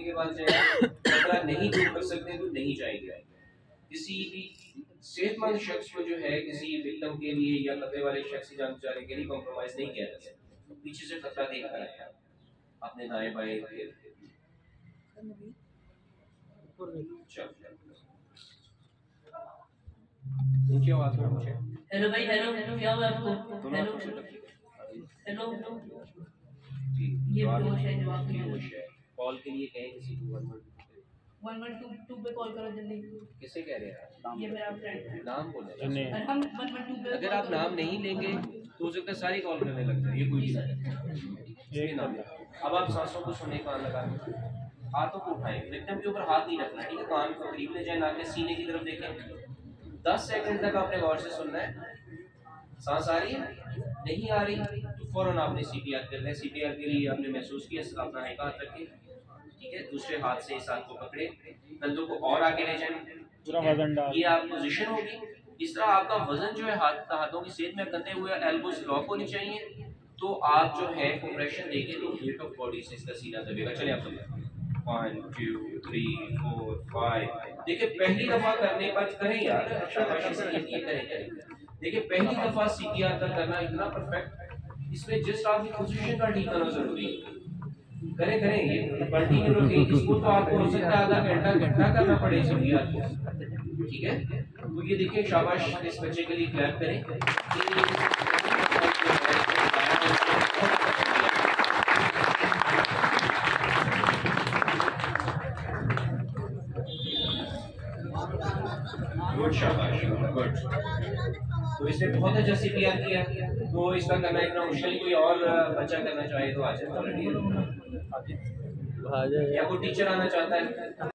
के पास जाएंगे, खतरा नहीं दूर कर सकते तो नहीं जाएंगे। किसी भी सेहतमंद शख्स को जो है किसी विक्टिम के लिए या खतरे वाले शख्स की जान बचाने के लिए कॉम्प्रोमाइज नहीं किया जा सकता। पीछे से खतरा देखा है, अपने दाएं बाएं नीचे आवाज में पूछे हेलो भाई, हेलो क्या हुआ आपको? हेलो हेलो ये बेहोश है, जवाब बेहोश है। कॉल के लिए कहें किसी को 112 पे कॉल करो जल्दी। किसे कह रहे हैं? ये मेरा फ्रेंड है, नाम बोले। हम 112 पे अगर आप नाम नहीं लेंगे तो हो सकता है सारी कॉल करने लग जाए, ये कोई भी नाम। अब आप सांसों को सुने, कान लगा, हाथों को उठाएं, विक्टिम के ऊपर हाथ नहीं रखना, ठीक है? कान को करीब ले जाए, नाक के सीने की तरफ देखें। 10 सेकंड तक आपने गौर से सुनना है। सांस आ रही है, नहीं आ रही तो फौरन आपने सीपीआर करना है। सीपीआर के लिए आपने महसूस किया, अपना एक हाथ रखें, ठीक है? दूसरे हाथ से इस हाथ को पकड़े, कंधों को और आगे ले जाएं, पूरा वजन डाल। ये आप पोजीशन होगी। इस तरह आपका वजन जो है हाथों की सेध में कंधे हुए, एल्बोस लॉक होनी चाहिए। तो आप जो है कंप्रेशन देंगे तो वेट ऑफ बॉडी से इसका सीना दबेगा। चलिए आप सब 1 2 3 4 5। देखिए पहली दफा करने पर करें यार, शाबाशी से ये करें। देखिए पहली दफा सीपीआर का करना इतना परफेक्ट, इसमें जस्ट आपकी पोजीशन का ठीक करना जरूरी है। करें ये कंटिन्यू रखें इसको। तो आपको हो सकता है आधा घंटा करना पड़े सीपीआर को, ठीक है? तो ये देखिए, शाबाश, इस बच्चे के लिए क्लैप करें। गुड, शाबाश, गुड। तो इसने बहुत अच्छा सीपीआर किया। तो इसका करना इतना मुश्किल, कोई और बच्चा करना चाहे तो आ जाए, या कोई टीचर आना चाहता है।